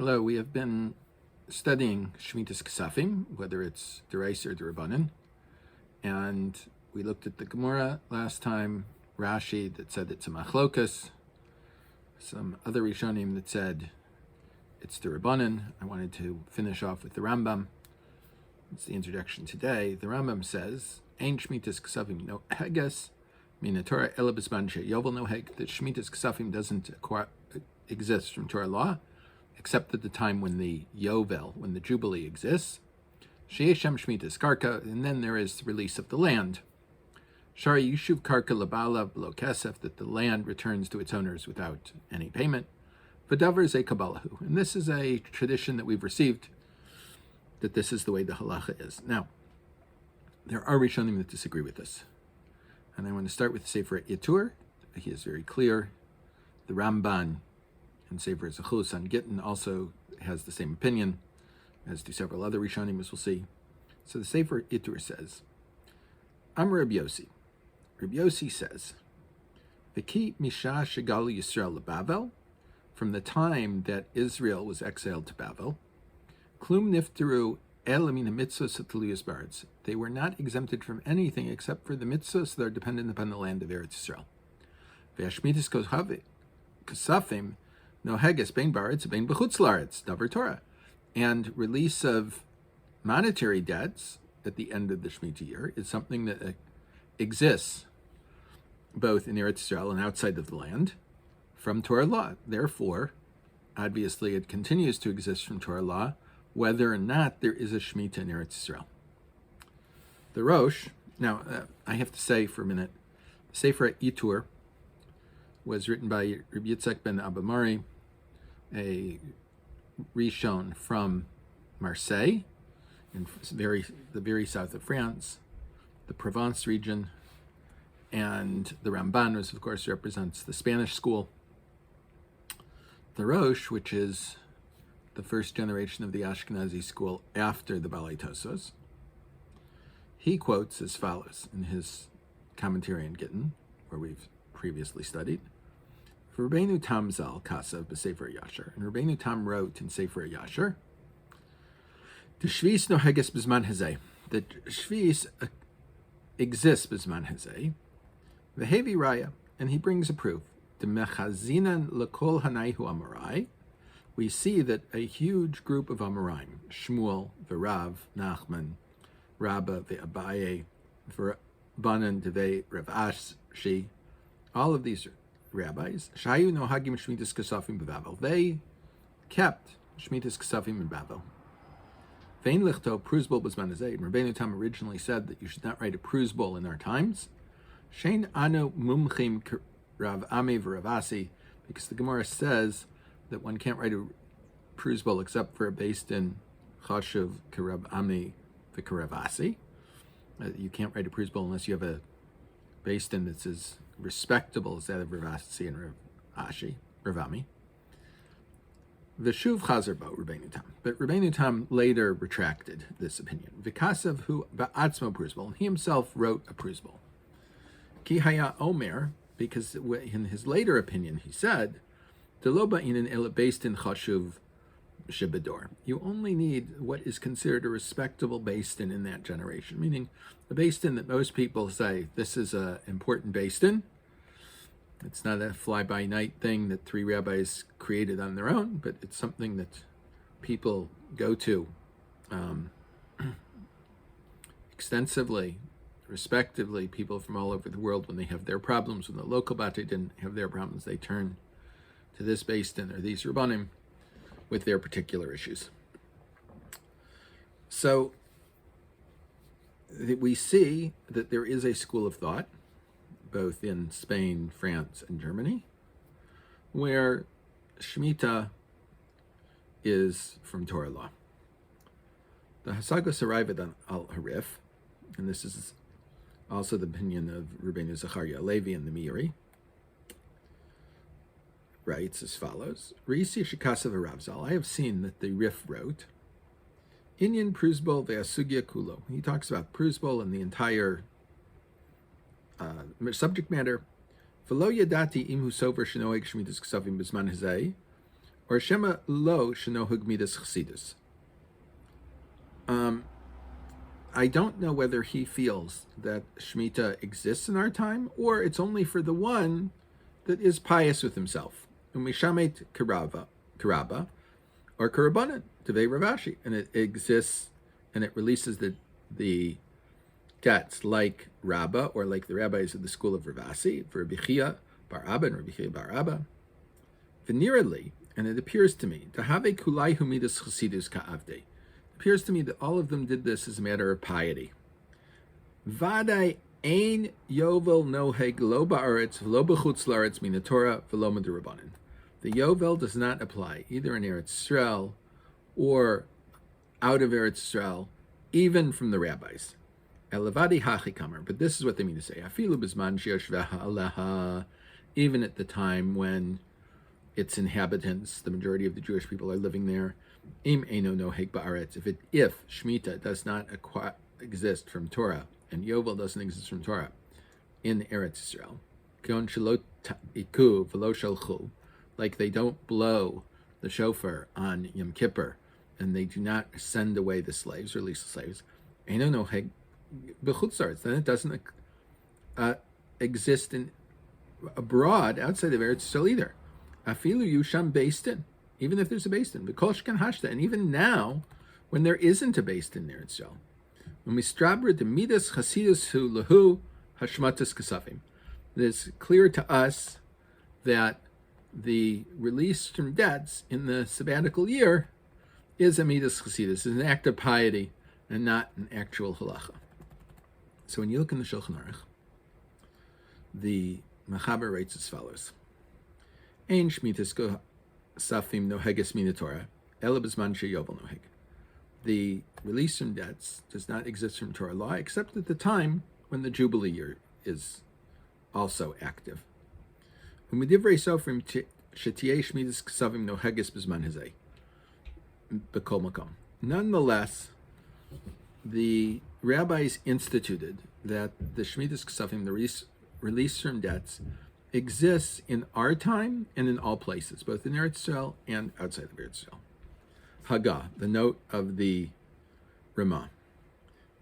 Hello, we have been studying Shmitas K'safim, whether it's Deoraita or Darbenen, and we looked at the Gemara last time, Rashi that said it's a machlokas, some other Rishonim that said it's Darbenen. I wanted to finish off with the Rambam. It's the introduction today. The Rambam says, Ein Shmitas K'safim noheges, min Torah ela b'zman שהיובל נוהג, that Shmitas K'safim doesn't exist from Torah law, except at the time when the yovel, when the jubilee exists. She'eshem Shmitas Karka, and then there is the release of the land. שהרי yeshuv carca לבעליו below kesef, that the land returns to its owners without any payment. Wadvar ze Kebala, and this is a tradition that we've received, that this is the way the halacha is. Now, there are Rishonim that disagree with this, and I want to start with the Sefer Eitur. He is very clear. The Ramban and Sefer Zechus on Gitin also has the same opinion, as do several other Rishonim, as we'll see. So the Sefer Eitur says, Amar Rabbi Yossi. Rabbi Yossi says, V'ki misha shegalu Yisrael leBavel, from the time that Israel was exiled to Babel, klum nifteru el min mitzvos hataluyos b'aretz. They were not exempted from anything except for the mitzvos that are dependent upon the land of Eretz Yisrael. Ve'ashmitis kosafim noheges bein b'aretz bein b'chutz la'aretz davar Torah, and release of monetary debts at the end of the Shmita year is something that exists both in Eretz Yisrael and outside of the land from Torah law. Therefore, obviously, it continues to exist from Torah law, whether or not there is a Shmita in Eretz Yisrael. The Rosh, now I have to say for a minute, Sefer Eitur was written by Rabbi Yitzchak ben Abamari, a Rishon from Marseille, in the very south of France, the Provence region, and the Ramban, which of course represents the Spanish school. The Rosh, which is the first generation of the Ashkenazi school after the Balei Tosos, he quotes as follows in his commentary on Gitin, where we've previously studied. For Rabbeinu Tam Zal Kasav b'Sefer Yasher, and Rabbeinu Tam wrote in Sefer Yasher, the Shvis noheges b'zman hazeh, that Shvis exists b'zman hazeh, v'hevi raya, and he brings a proof. The mechazinan lekol hanaihu amorai, we see that a huge group of Amoraim, Shmuel, V'Rav, Nachman, Rabba, V'Abaye, V'Banan, Devei, Rav Ashi, all of these rabbis, Shayu nohagim Shmitas K'safim b'Bavel, they kept Shmitas K'safim in Babel. Vein lichto Prozbol b'zman hazeh, and Rabbeinu Tam originally said that you should not write a Prozbol in our times. Shein anu mumchim Rav Ami v'Ravasi, because the Gemara says that one can't write a Prozbol except for a based in Chashuv K'Rav Ami v'K'Ravasi. You can't write a Prozbol unless you have a based in that's as respectable as that of Ravasi and Rav Ami. V'shuv chazer bo Rabbeinu Tam, but Rabbeinu Tam later retracted this opinion. V'kasav hu ba'atzmo Prozbol, and he himself wrote a Prozbol. Ki haya omer, because in his later opinion he said, "Deloba inin el based in chashuv shebedor." You only need what is considered a respectable based in that generation, meaning a based in that most people say this is an important based in. It's not a fly-by-night thing that three rabbis created on their own, but it's something that people go to extensively, respectively. People from all over the world, when they have their problems, when the local bate didn't have their problems, they turn to this based in or these rabbanim with their particular issues. So we see that there is a school of thought, both in Spain, France, and Germany, where Shmita is from Torah law. The Hasagos arrived on al-Harif, and this is also the opinion of Rabbeinu Zechariah Levi and the Meiri, writes as follows: Reisi shekasav Rav Zal, I have seen that the Rif wrote, Inyan Prozbol ve'asugya kulo. He talks about Prozbol and the entire subject matter. V'lo yadati im hu sover shenoeg shmitas k'safim b'zman hazeh, or shema lo shenohug midas chassidus. I don't know whether he feels that Shmita exists in our time, or it's only for the one that is pious with himself. Umishamet karaba, or karabanan, tevei Ravashi, and it exists and it releases the debts like Rabba, or like the rabbis of the school of Ravasi, for Rabbi Chia bar Abba and Rabbi Chia bar Abba. Venerally, and it appears to me, to have a kulai humidas chasidus ka'avde. Appears to me that all of them did this as a matter of piety. Vadai ein yovel noheg lo ba'aretz v'lo b'chutz la'aretz min Torah v'lo d'Rabbanan. The yovel does not apply either in Eretz Yisrael or out of Eretz Yisrael, even from the rabbis. Elavadi hachi kamer. But this is what they mean to say. Afilu b'zman she'yoshveha aleha. Even at the time when its inhabitants, the majority of the Jewish people, are living there. Im eino noheg ba'aretz. If Shmita does not exist from Torah, and Yovel doesn't exist from Torah in Eretz Yisrael, kon shelo iku v'lo shalchu, like they don't blow the shofar on Yom Kippur, and they do not send away the slaves, release the slaves, eino noheg b'chutz la'aretz, then it doesn't exist abroad outside of Eretz Yisrael either. Afilu yusham beistin, even if there's a beistin, v'kol hashta, and even now, when there isn't a beistin there itself. Umistrabra de midas chasidus hu lahu hashmatas kasafim. It's clear to us that the release from debts in the sabbatical year is a midas chasidus, is an act of piety and not an actual halacha. So when you look in the Shulchan Aruch, the Machaber writes as follows: Ein shmitas k'safim noheges min Torah, ela b'zman she'yovel noheg. The release from debts does not exist from Torah law, except at the time when the Jubilee year is also active. U'medivrei sofrim shetiyeh shmitas k'safim noheges b'zman hazeh b'kol makom. Nonetheless, the rabbis instituted that the shmitas k'safim, the release from debts, exists in our time and in all places, both in Eretz Yisrael and outside of Eretz Yisrael. Haggah, the note of the Ramah.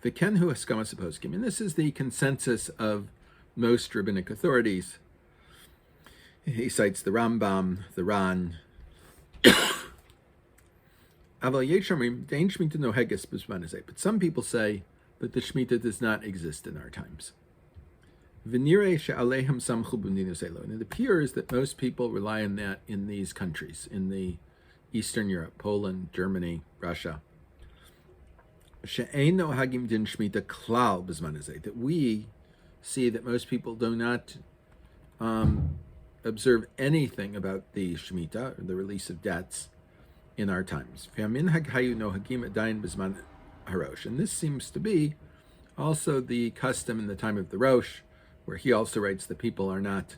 V'kenhu haskamas poskim, and this is the consensus of most rabbinic authorities. He cites the Rambam, the Ran. Aval yeshamrim dein shmita noheges b'zman hazeh, but some people say that the Shmita does not exist in our times. And it appears that most people rely on that in these countries, in the Eastern Europe, Poland, Germany, Russia. That we see that most people do not observe anything about the Shmita, or the release of debts, in our times. And this seems to be also the custom in the time of the Rosh, where he also writes that people are not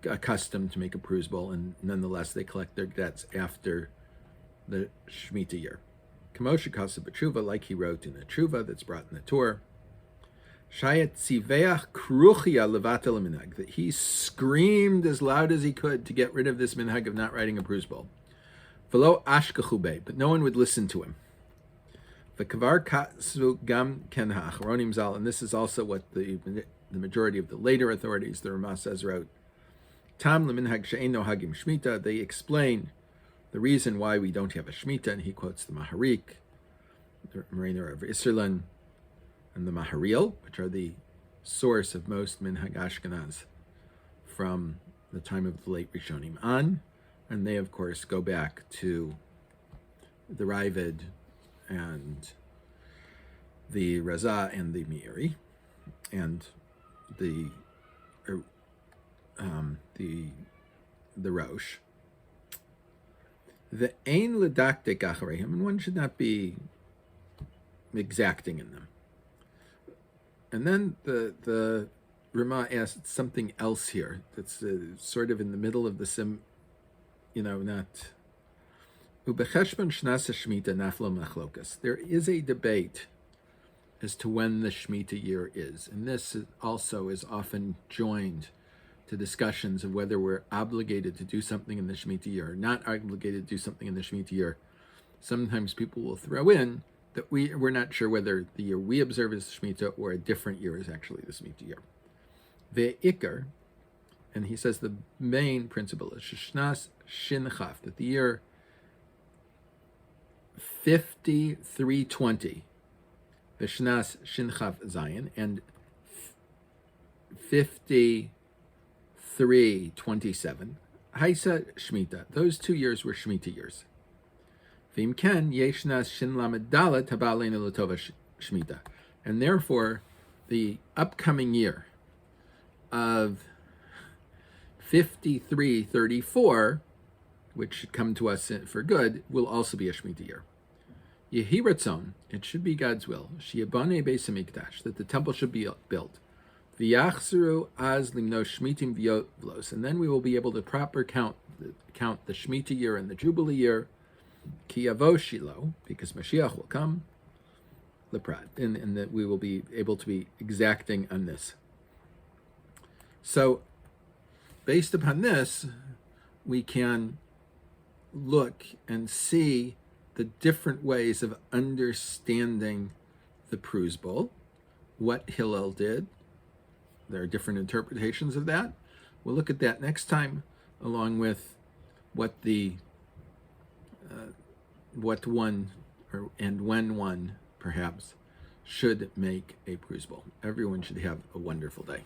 accustomed to make a Prozbول, and nonetheless they collect their debts after the Shmita year. Kamosha Kasa B'Tshuva, like he wrote in the Tshuva that's brought in the Torah, Shayat Tziveach Kruchia Levatel Minhag, that he screamed as loud as he could to get rid of this minhag of not writing a Prozból. V'lo ashkachu bei, but no one would listen to him. V'kavar katsu gam ken ha'achronim zal, and this is also what the majority of the later authorities, the Ramah says, wrote. Tam leminhag she'ein nohagim shmita. They explain the reason why we don't have a shmita, and he quotes the Maharik, the Mariner of Isserlin, and the Maharil, which are the source of most minhag Ashkenaz from the time of the late Rishonim on, and they of course go back to the Ravid and the Raza and the Meiri and the Rosh. The ein ledaktik acharehim, and one should not be exacting in them. And then the Ramah asks something else here that's sort of in the middle of the not. Ubecheshbon shnasa shmita naflo machlokas. There is a debate as to when the Shmita year is, and this also is often joined to discussions of whether we're obligated to do something in the Shemitah year or not obligated to do something in the Shemitah year, sometimes people will throw in that we're not sure whether the year we observe is Shmita or a different year is actually the Shemitah year. Ve'ikar, and he says the main principle is Shishnas Shinchaf, that the year 5320, Vishnas Shinchaf Zion, and 5327, Haisa Shmita, those 2 years were Shemitah years. V'im ken yeshnas shin lamed dalet haba aleinu l'tova Shmita, and therefore the upcoming year of 5334, which should come to us for good, will also be a Shemitah year. Yehi ratzon, it should be God's will, sheyabane beis hamikdash, that the temple should be built. V'yachzeru az limno shmitim v'yovlos, and then we will be able to proper count the Shemitah year and the Jubilee year. Ki yavo Shiloh, because Mashiach will come, leprat, and that we will be able to be exacting on this. So, based upon this, we can look and see the different ways of understanding the Prozbol, what Hillel did. There are different interpretations of that. We'll look at that next time, along with what one and when one perhaps should make a Prozbol. Everyone should have a wonderful day.